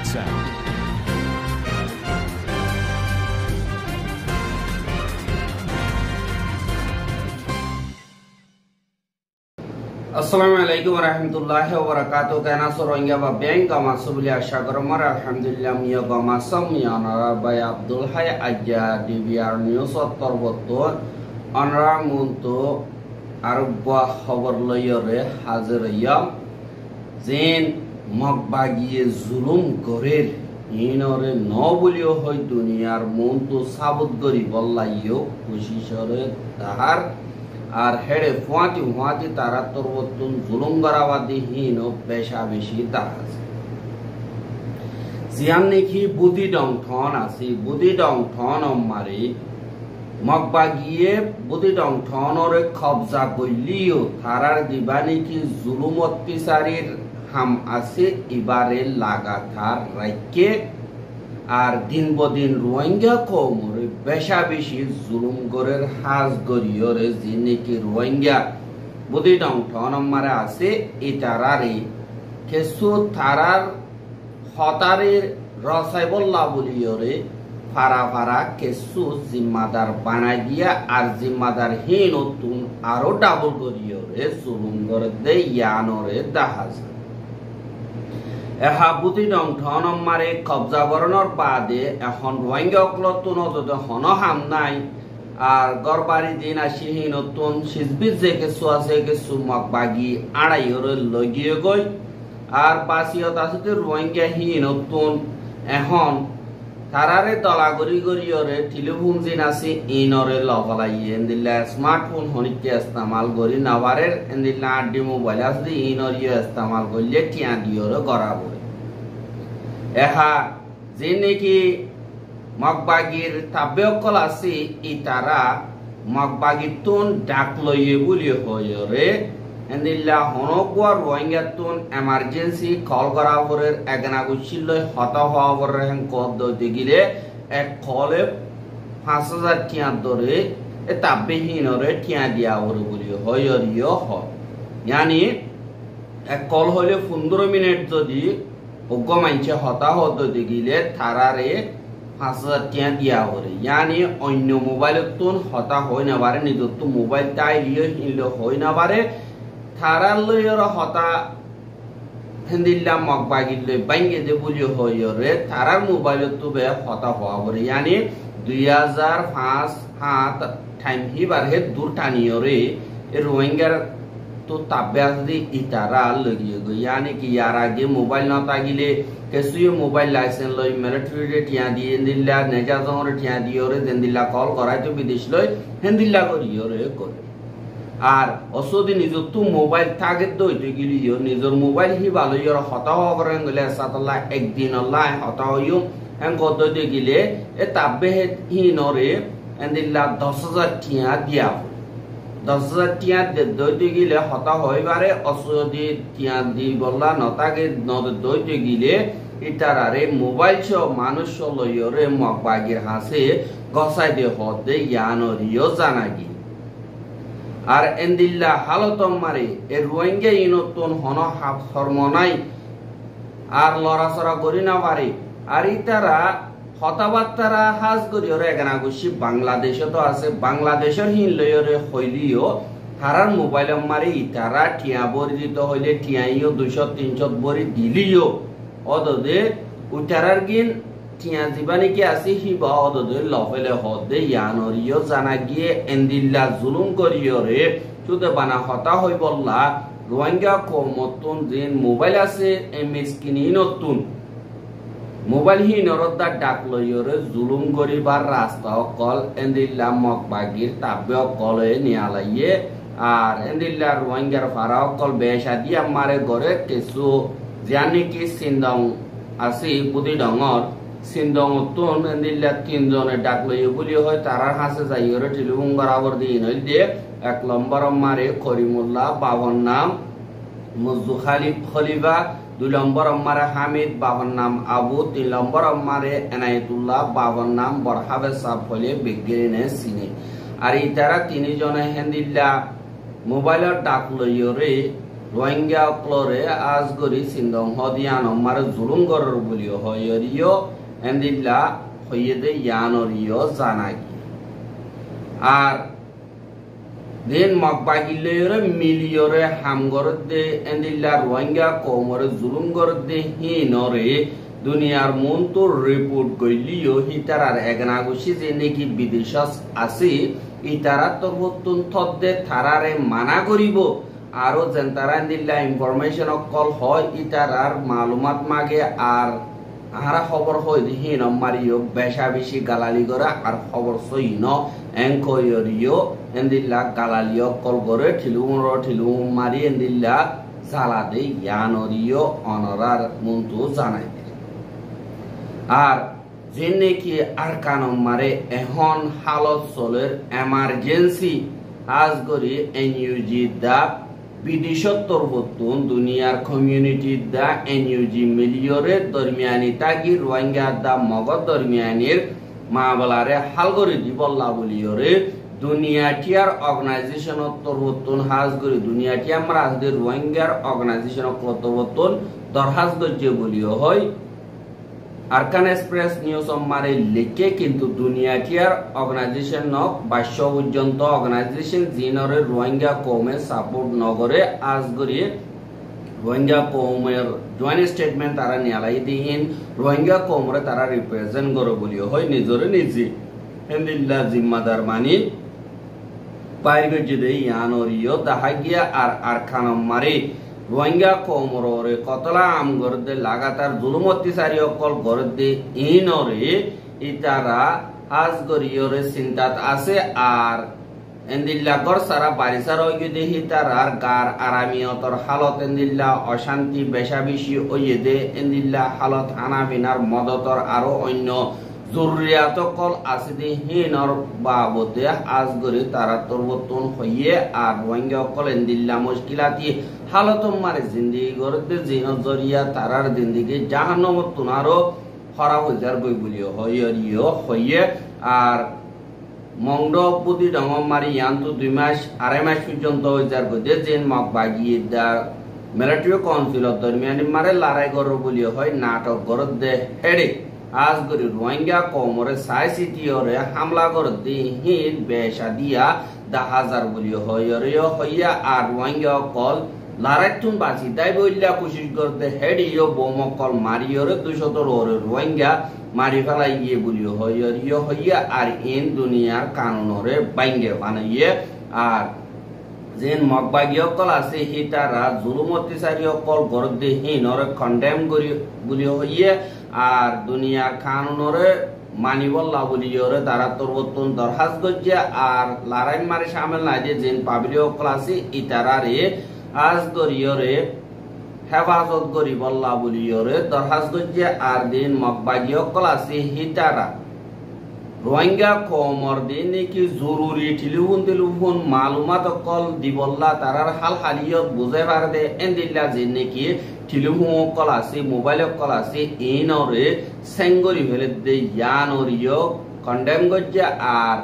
sound. Assalamualaikum warahmatullahi wabarakatuh. Kana Rohingya ba bank ga masubli ashagar mar alhamdulillah miya ga masam ya nara bay Abdul Hay aja di biar news torbotto anra muntu arba khabar loyore hazir ya zin makbagi zulum korer inore nobulio hoy duniyar muntu sabut gori bollayo kushishore tahar আর হেড়ে ফুয়াতি ফুয়াতি তারা তরবতুন জুলুম গরাবাদিহীন পেশা বেশি দাস জিয়ান নেকি buddy Dong থন আসি buddy Dong থন মারি মকবা গিয়ে buddy Dong থনরে কবজা কইলিও তারার দিবানি কি জুলুম অত্যাচারীর হাম আছে এবারে লাগাতার রাইকে আর দিন বদিন রোহিঙ্গা কওমরে বেশা বেশি জুলুম গরের হাজ গরিয়রে জিনেকি রোহিঙ্গা বুদি ডং থন মারে আছে ইতারারে কেসু তারার হতারে রসাইবল্লা বলিয়রে ফারা ফারা কেসু জিম্মাদার বানাই দিয়া আর জিম্মাদার হীনতুন আরো ডাবল গরিয়রে জুলুম গরে দে ইয়ানরে দাহাজ এহা বুতি ডং থন মারে কবজা বরণর বাদে এখন রোহিঙ্গা অকলতুন অত হন হাম নাই আর গরবারি দিন আসি নতুন সিজবির যে কিছু আছে কিছু মকবাগি আড়াইরে লগিয়ে গই আর বাসিয়ত আছে রোহিঙ্গা নতুন এখন তারারে দলাগরি গরিয়রে টেলিফোন জিন আছে ইনরে লফলাইয়ে এন্দিল্লা স্মার্টফোন হনিকে ইস্তেমাল করি নাবারের এন্দিল্লা আড্ডি মোবাইল আছে ইনরিও ইস্তেমাল করলে টিয়া দিয়রে গড়াবো এহা যে নাকি মকবাগির তাব্যকল আছে ইতারা মকবাগিতুন ডাক লইয়ে বলি হয়রে এন্দিল্লা হনকুয়া রোহিঙ্গাতুন এমার্জেন্সি কল করা পরের এগনা গুছিল হত হওয়া পরের হেন কদ দইতে গিলে এক কলে 5000 টিয়া ধরে এ তাব্যহীনরে টিয়া দিয়া ওরে বলি হয়রিও হয় यानी এক কল হইলে 15 মিনিট যদি অজ্ঞ মাইছে হতা হত গিলে তারারে 5000 টিয়া দিয়া ওরে यानी অন্য মোবাইলতুন হতা হই না পারে নিজত মোবাইল তাই লিয়ে হিল হই না পারে থারার লইর হতা হেন্দিল্লা মকবাগিলে বাইঙ্গে দে বলি হইরে থারার মোবাইল তো বে হতা হওয়া বরে यानी 2005 হাত টাইম হিবার হে দূর টানিয়রে এ রোহিঙ্গার তো তাব্যাস দি ইতারা লাগিয়ে গো यानी कि यार आगे मोबाइल न तागिले केसुयो मोबाइल लाइसेंस लई मिलिटारी रे टिया दिए दिल्ला नेजा जंगरे टिया दियोरे देंदिल्ला कॉल कराय तो विदेश लई हेंदिल्ला करियोरे करे আর অসদি নিজর তু মোবাইল থাকে দইতে গিলিও নিজর মোবাইল হি ভালো ইয়র হতা হবরে গলে সাতলা একদিন আল্লাহ হতা হইও এন গদতে গিলে এ তাব্বে হি নরে এন্দিল্লা 10000 টিয়া দিয়া 10000 টিয়া দইতে গিলে হতা হইবারে অসদি টিয়া দি বললা নতাকে নদ দইতে গিলে ইতারারে মোবাইল ছ মানুষ লইয়রে মকবাগির হাসে গসাই দে হদে ইয়ানরিও জানাগি আর এন্দিল্লা হালতম মারে এ রোহিঙ্গা ইনতুন হন হাফ শর্মনাই আর লড়াছড়া করি না পারে আর ইতারা হতাবাত্তারা হাজ করিয়রে এখানে গুছি বাংলাদেশে তো আছে বাংলাদেশের হিন লইয়রে হইলিও তারার মোবাইল মারে ইতারা টিয়া বরি দিত হইলে টিয়াইও 200 300 বরি দিলিও অদদে উতারার গিন টিয়া জীবানি কি আছে হিবা অদদে লফেলে হদে ইয়ানরিও জানা গিয়ে এন্দিল্লা জুলুম করিয়রে চুতে বানা হতা হই বললা রোহিঙ্গা কমতুন দিন মোবাইল আছে এমএসকিনি নতুন মোবাইল হি নরদা ডাক লইয়রে জুলুম করিবার রাস্তা কল এন্দিল্লা মকবাগির তাব্য কলে নিয়ালাইয়ে আর এন্দিল্লা রোহিঙ্গার ফারা কল বেশা দিয়া মারে গরে কিছু জানি কি সিন্দং আছে বুদি ডঙর সিন্দংতুন এন্দিল্লা তিনজনে ডাক লইয়ে বলি হয় তারার হাসে যাইয়রে টেলিফোন বরাবর দিন হই দে এক নম্বর মারে করিমুল্লাহ বাবন নাম মুজু খালিদ খলিফা 2 নম্বর মারে হামিদ বাবন নাম আবু 3 নম্বর মারে এনায়েতুল্লাহ বাবন নাম বরহাবে সাব হলে বিজ্ঞানে সিনে আর ইতারা তিনজনে হেন্দিল্লা মোবাইলের ডাক লইয়রে রোহিঙ্গা অকলরে আজ গরি সিন্দং হদিয়ান মারে জুলুম গরর বলিও হয়রিও এন্দিল্লা হইয়েদে ইয়ানরিও জানাগি আর দিন মকবাগিলরে মিলিয়রে হামগরদে এন্দিল্লা রোহিঙ্গা কমরে জুলুম গরদে হিনরে দুনিয়ার মন্তুর রিপোর্ট গইলিও হিতারার এগনাগুশি যে নাকি বিদেশ আছে ইতারা তরবতুন থদ্দে থারারে মানা করিব আরো যেন তারা এন্দিল্লা ইনফরমেশন কল হয় ইতারার মালুমাত মাগে আর আহারা খবর হয় হিন মারিও বেশা বেশি গালালি করা আর খবর সই ন এংকয়রিও এন্দিল্লা গালালিও কল করে ঠিলু মারি এন্দিল্লা জালাদে ইয়ানরিও অনরার মন্তু জানাই আর যে নাকি আর কানম মারে এখন হালত চলের এমার্জেন্সি আজ করি এনইউজি দা বিদেশত্তর বতুন দুনিয়ার কমিউনিটি দা এনইউজি মিলিয়রে দরমিয়ানি তাগি রোহিঙ্গা দা মগদ দরমিয়ানির মাবলারে হাল করে দিবল্লা বলিয়রে দুনিয়াটিয়ার অর্গানাইজেশন তরবতুন হাজ করে দুনিয়াটিয়া মারাজদের রোহিঙ্গার অর্গানাইজেশন তরবতুন দরহাজ গজ্জে বলিও হয় আরকান এক্সপ্রেস নিউজ মারে লিখে কিন্তু দুনিয়াটিয়ার অর্গানাইজেশন নক 22 পর্যন্ত অর্গানাইজেশন জিনরে রোহিঙ্গা কওমে সাপোর্ট নগরে আজ গরিয়ে রোহিঙ্গা কওমের জয়েন্ট স্টেটমেন্ট তারা নিয়ালাই দিন রোহিঙ্গা কওমরে তারা রিপ্রেজেন্ট করে বলিও হয় নিজরে নিজে এন্দিল্লা জিম্মাদার মানি পাইরগজে দে ইয়ানরিও দাহাগিয়া আর আরকানম মারে রোহিঙ্গা কমরে কতলা আম গরদে লাগাতার জুলুম অত্যাচারী অকল গরদে ইনরে ইতারা আজ গরিয়রে চিন্তাত আছে আর এন্দিল্লা গর সারা বারিসার ওই দেহি তারার গার আরামিয়তর হালত এন্দিল্লা অশান্তি বেশাবেশি ওইদে এন্দিল্লা হালত আনাবিনার মদতর আরো অন্য জরুরিয়াত কল আছে দে হিনর বাবদে আজ গরি তারা তরবতন হইয়ে আর রোহিঙ্গা কল এন্দিল্লা মুশকিলাতি হালত মারে জিন্দিগি গরতে জিন জরিয়া তারার জিন্দিগি জাহান্নামত তুনারো খরা হইজার গই বলিও হইয়রিও হইয়ে আর মংড পুদি ডং মারি ইয়ান্তু 2 মাস 2.5 মাস পর্যন্ত হইজার গদে জিন মক বাগিয়ে দা মিলিটারি কাউন্সিল দরমিয়ানি মারে লড়াই গর বলিও হয় নাটক গরদে হেডে আজ গরি রোহিঙ্গা কমরে সাইসিটিওরে হামলা গরদে হিন বেশা দিয়া 10,000 বলিও হইয়রিও হইয়া আর রোহিঙ্গা কল লারাইতুন বাসি দাই বইল্লা কোশিশ করতে হেডিও বোমকল মারিওরে 200 ওরে রোহিঙ্গা মারি ফেলাই গিয়ে বলিও হইয়রিও হইয়া আর ইন দুনিয়ার কানুনরে বাইঙ্গে বানাইয়ে আর যেন মকবাগীয় কল আছে হিতারা জুলুম অত্যাচারী কল গরদে হিনরে কন্ডেম করি বলিও হইয়ে আর দুনিয়ার কানুনরে মানিবল্লা বলিওরে তারা তরবতুন দরহাজ গজ্জে আর লারাই মারি শামিল নাই যে যেন পাবলিও কল আছে ইতারারে আজ গরিয়রে হেফাজত করি বল্লা বলিয়রে দরহাজ গজ্জে আর দিন মকবাগীয় কল আছে হিতারা রোহিঙ্গা কমর দিন নাকি জরুরি টেলিফোন মালুমাত কল দিবল্লা তারার হাল হালিয়ত বুঝে পারে দে এন্দিল্লা যে নাকি টেলিফোন কল আছে মোবাইল কল আছে ইনরে সেঙ্গরি ফেলে দে ইয়ানরিও কন্ডেম গজ্জে আর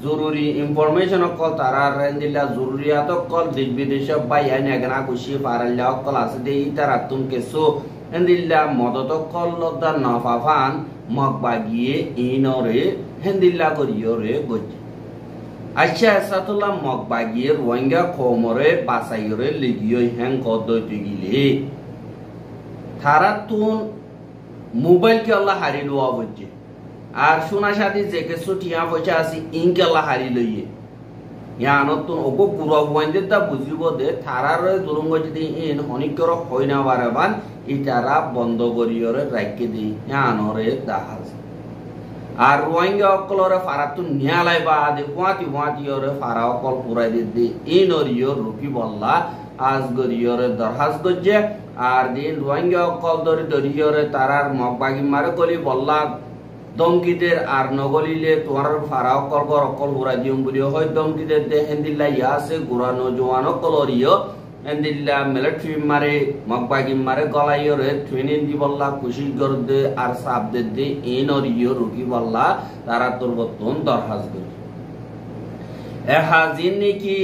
জরুরি ইনফরমেশন কল তারা রেন্দিল্লা জরুরিয়াত কল দেশ বিদেশ বাইয়া নেগনা খুশি পারাল্লা কল আছে দে ইতারা তুমকে সো এন্দিল্লা মদত কল লদা নফাফান মকবাগিয়ে ইনরে হেন্দিল্লা করিয়রে গজ্জে আচ্ছা সাতুল্লাহ মকবাগিয়ে রোহিঙ্গা কমরে বাসাইরে লিগিয়ে হ্যাং কদতে গিলে তারা তুন মোবাইল কে আল্লাহ হারি লোয়া গজ্জে আর সোনা সাথে যে কিছু টিয়া পয়সা আছে ইনকেলা হারি লইয়ে ইয়ানতুন ওকো পুরো বইন্দে তা বুঝিব দে থারার জুলুম যদি ইন অনিকর হয় না বারবান ইতারা বন্ধ করিয়রে রাখকে দি ইয়ানরে দাহাজ আর রোহিঙ্গা অকলরে ফারাতু নিয়ালাই বা দে ওয়াতিয়রে ফারা অকল পুরাই দি ইনরিও রুকি বল্লা আজ গরিয়রে দরহাজ গজ্জে আর দিন রোহিঙ্গা অকল দরিয়রে তারার মকবাগি মারে গলি বল্লা দমকিদের আর নগলিলে তোমার ফারাও কলগর অকল হুরা দিম বলিও হয় দমকিদের দে হেন্দিল্লা ইয়াসে গুরানো জওয়ানো কলরিও হেন্দিল্লা মিলিটারি মারে মকবাগি মারে গলাইরে ট্রেনিং দি বল্লা কুশি গরদে আর সাবদে দে ইনরিও রুকি বল্লা তারা তোর বতন দরহাজ করে এ হাজিন নাকি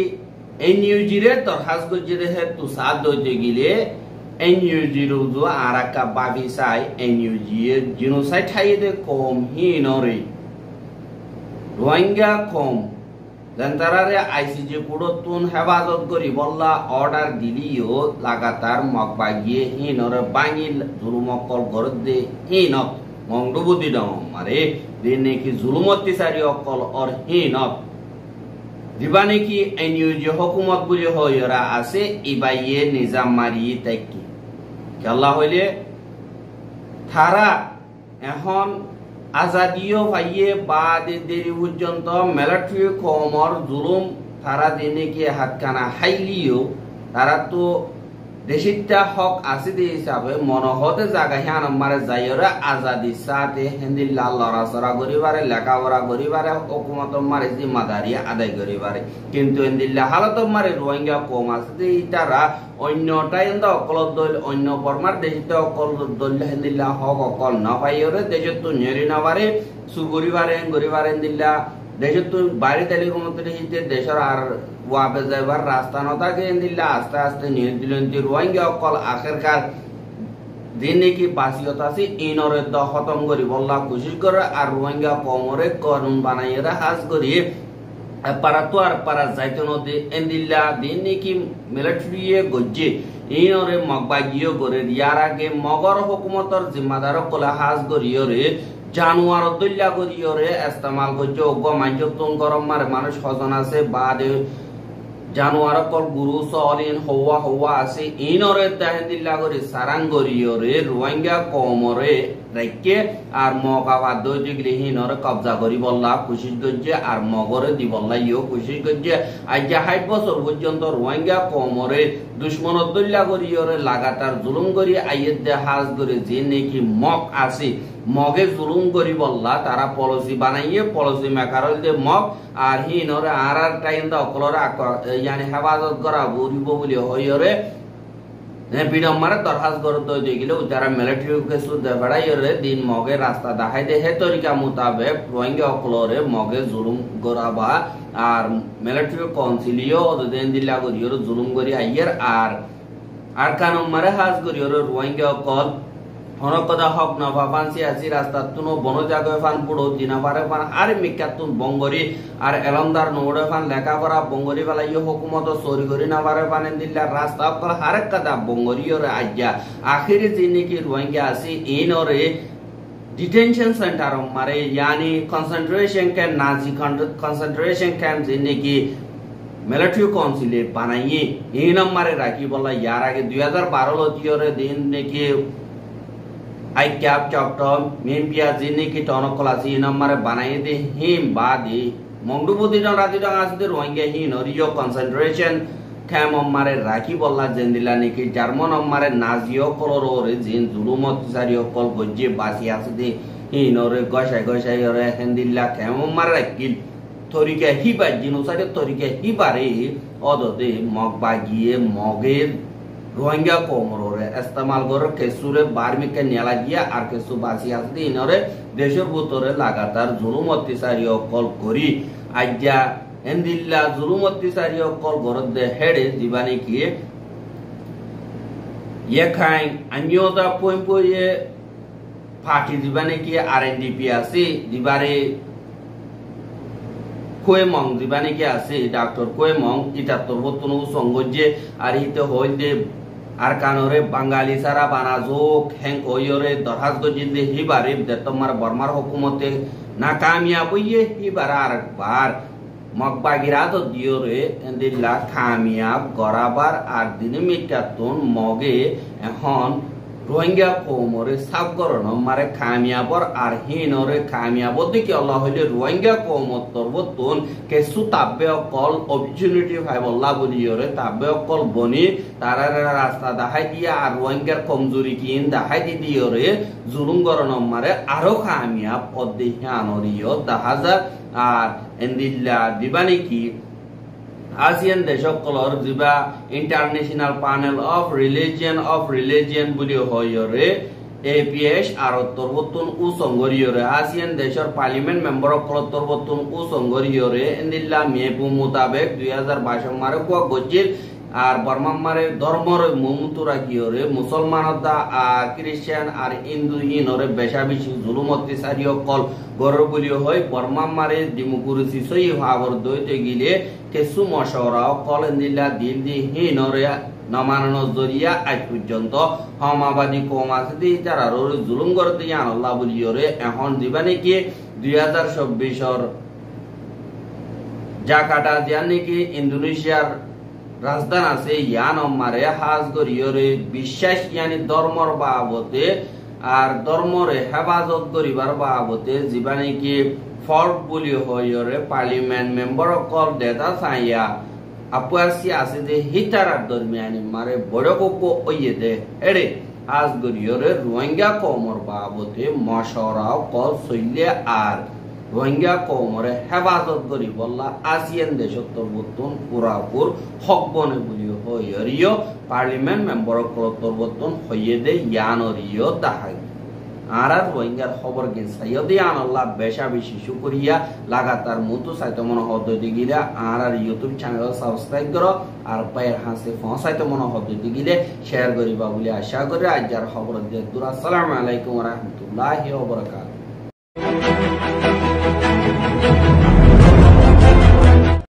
NUG রে দরখাস্ত গজিরে হে তুষার দইতে গিলে NUG রুজু আরাকা বাবি সাই NUG এর জিনোসাইড হাইদে কম হিনরে রোহিঙ্গা কম জনতারারে ICJ পুরতুন হেফাজত করি বল্লা অর্ডার দিলিও লাগাতার মকবাগিয়ে হিনরে বাঙিল জুলুমকল গরদে হিনত মংডুবুদি দম মারে দিনে কি জুলুমত্তিসারি অকল অর হিনত দিবানে কি NUG হুকুমত বুলি হয়রা আছে ইবাইয়ে নিজাম মারি তাইকি আল্লাহ হইলে থারা এখন আজাদিও ভাইয়ে বাদে দেরি পর্যন্ত মিলিটারি কমর জুলুম তারা দিনে কি হাতখানা হাইলিও তারা তো দেশিটা হক আছে দে হিসাবে মনহতে জায়গা হ্যাঁ মারে যাইরা আজাদি সাথে হিন্দিল্লা লড়াচড়া করিবারে লেখাপড়া করিবারে হুকুমত মারে জিম্মাদারি আদায় করিবারে কিন্তু হিন্দিল্লা হালত মারে রোহিঙ্গা কম আছে যে ইতারা অন্যটাই অকল দল অন্য বর্মার দেশিতে অকল দল হিন্দিল্লা হক অকল না পাইরে দেশে তো নেরি না পারে সুর করিবারে গরিবারে হিন্দিল্লা দেশে তো বাইরে তালি মতো দেশের আর ওয়াবে যাইবার রাস্তা নথাকে দিল্লা আস্তে আস্তে নিয়ে দিলেন যে রোহিঙ্গা অকল আখেরকার দিন নাকি বাসিয়ত আছে ইনরে দ খতম করি বল্লা কোশিশ করে আর রোহিঙ্গা কমরে কানুন বানাইরা হাজ করি পারা তো আর পারা যাইতে নদী এন্দিল্লা দিন নাকি মিলিটারি গজ্জে ইনরে মগবাগিও করে ইয়ার আগে মগর হুকুমতর জিম্মাদার কলা হাজ করিয়রে জানুয়ার দল্লা করিয়রে ইস্তেমাল করছে অজ্ঞ মাঞ্জতুন গরম মারে মানুষ হজন আছে বাদে জানুয়ার কল গুরু সলিন হওয়া আছে ইনরে তাহেদিল্লা করে সারাঙ্গরিয়রে রোহিঙ্গা কমরে রাইকে আর মগাবাদ দইগলি হিনরে কবজা করি বল্লা কোশিশ করছে আর মগরে দি বল্লা ইও কোশিশ করছে আজ 60 বছর পর্যন্ত রোহিঙ্গা কমরে দুশ্মন দল্লা করিয়রে লাগাতার জুলুম করি আইয়ের দে হাজ করে যে নাকি মগ আছে মগে জুলুম করি বল্লা তারা পলিসি বানাইয়ে পলিসি মেকার দে মগ আর হিনরে আর টাইম দা অকলরে यानी হেফাজত করা বলিব বলি হইরে বিডম্মারে দরখাস্ত করত দেখিলে যারা মিলিটারি কেসু দেবাড়াইরে দিন মগে রাস্তা দেখাই দে হে তরিকা মোতাবেক রোহিঙ্গা অকলরে মগে জুলুম করাবা আর মিলিটারি কাউন্সিলিও দেন দিলা করিয়র জুলুম করি আইয়ের আর কানুন মারে হাজ করিয়র রোহিঙ্গা অকল হনকদা হক না ভাবানসি আসি রাস্তা তুনো বন জাগয় ফান পুড়ো দিনা পারে ফান আর মিকাতুন বঙ্গরি আর এলমদার নোড়ে ফান লেখা করা বঙ্গরি বালা ইয়ে হুকুমত সরি করি না পারে ফান দিল্লা রাস্তা কল হারেক কাদা বঙ্গরি ওরে আজ্ঞা আখিরি জিনি কি রোহিঙ্গা আসি ইন ওরে ডিটেনশন সেন্টার মারে यानी কনসেন্ট্রেশন ক্যাম্প নাজি কনসেন্ট্রেশন ক্যাম্প জিনি কি মিলিটারি কাউন্সিলে বানাইয়ে এই নম্বরে রাখি বলা ইয়ার আগে 2012 লতিয়রে দিন নাকি आई कैप चॉप्टर मेन पिया जिने की टोनोकोलासी नंबर बनाए दे हिम बादी मंगडुबुदी न राती डंग आसदे रोहिंग्या हि नरियो कंसंट्रेशन कैम्प हमारे राखी बोलला जंदिला ने की जर्मन हमारे नाजियो कोलोरे जिन जुलुमत सारियो कोल गज्जे बासी आसदे हि नरे गशाय रे हंदिला कैम्प हमारे राखी तोरिके हि बाजिनो सारे तोरिके हि बारे ओदोदे मगबागिए मगे रोहिंग्या कोमरोरे इस्तेमाल कर केसुरे बारमिक के नेला गया আর কেসু বাসি আসদি ইনরে দেশের ভিতরে লাগাতার জুলুম অত্যাচারী অকল করি আজ্ঞা এন্দিল্লা জুলুম অত্যাচারী অকল গরদে হেডে জীবানি কি ये খাই আনিওদা পইপয়ে পার্টি জীবানি কি আরএনডিপি আছে দিবারে কোয়েমং জীবানি কি আছে ডক্টর কোয়েমং ৭৩ বতনু সংগজ্জে আর হিতে হইদে আর কানরে বাঙালি সারা বানাজোক হেং ওয়রে দরখাস্ত জিন্দে হিবারে তোমার বর্মার হুকুমতে নাকামিয়াব ইয়ে হিবার আরেকবার মগবাগিরা তো দিওরে এন্দিল্লা কামিয়াব গরাবার আর দিনে মিটাতুন মগে এখন রোহিঙ্গা কোমরে সাবগরণ মারে কামিয়াবর আর হিনরে কামিয়াব দিকে আল্লাহ হইলে রোহিঙ্গা কোমর তরবতুন কেসু তাবে অকল অপরচুনিটি ভাইবল্লাহ বলিয়রে তাবে অকল বনি তারা রাস্তা দেখাই দিয়া আর রোহিঙ্গার কমজোরি কিন দেখাই দিদিয়রে জুলুম গরণ মারে আরো কামিয়াব অদেহানরিয় দাহাজা আর এন্দিল্লা দিবানি কি ASEAN দেশকলর জিবা ইন্টারন্যাশনাল প্যানেল অফ রিলিজিয়ন বুলি হয়রে APS আর তরবতুন উ সংগরিয়রে আসিয়ান দেশের পার্লামেন্ট মেম্বার অকল তরবতুন উ সংগরিয়রে ইন্দিল্লা মেপু মোতাবেক 2022 মারে কোয়া গজির আর বর্মা মারে ধর্মর মুমতুরা কিয়রে মুসলমানতা আর খ্রিস্টান আর হিন্দু ইনরে বেশা বেশি জুলুম অত্যাচারী অকল গরর বলিও হয় বর্মা মারে ডেমোক্রেসি সই হওয়ার দইতে গিলে কেসু মশওরা অকল ইন্দিল্লা দিল দি হিনরে নমানানোর জরিয়া আজ পর্যন্ত হমাবাদী কম আছে তারা জুলুম করতে আল্লাহ বলিওরে এখন দিবা নাকি 2024 জাকার্টা যান নাকি ইন্দোনেশিয়ার রাজধানী আছে ইয়ান মারে হাজ গরিয়রে বিশ্বাস ইয়ানি ধর্মর বাবতে আর ধর্মরে হেফাজত করিবার বাবতে যিবা নাকি ফর্ট বলি হইরে পার্লামেন্ট মেম্বার অকল দেতা চাইয়া আপুয়াসি আছে যে হিতারার দরমিয়ানি মারে বড় কোকো ওইয়ে দে এড়ে আজ গরিয়রে রোহিঙ্গা কমর বাবতে মশরাও কল সইলে আর রোহিঙ্গা কমরে হেফাজত করি বললা আসিয়ান দেশত বর্তন পুরাপুর হক বনে বলি হইরিও পার্লামেন্ট মেম্বার অকল বর্তন হইয়ে দে ইয়ানরিও দাহাই আর রোহিঙ্গার খবর গে সাইয়দি আনাল্লাহ বেশা বেশি শুকরিয়া লাগাতার মতো সাইতে মনে হদ্দি গিলে আর ইউটিউব চ্যানেল সাবস্ক্রাইব করো আর পায়ের হাসে পৌঁছাইতে মনে হদ্দি গিলে শেয়ার করিবা বলে আশা করে আজকের খবর দিয়ে দূর আসসালামু আলাইকুম ওয়া রাহমাতুল্লাহি ওয়া বারাকাতুহু।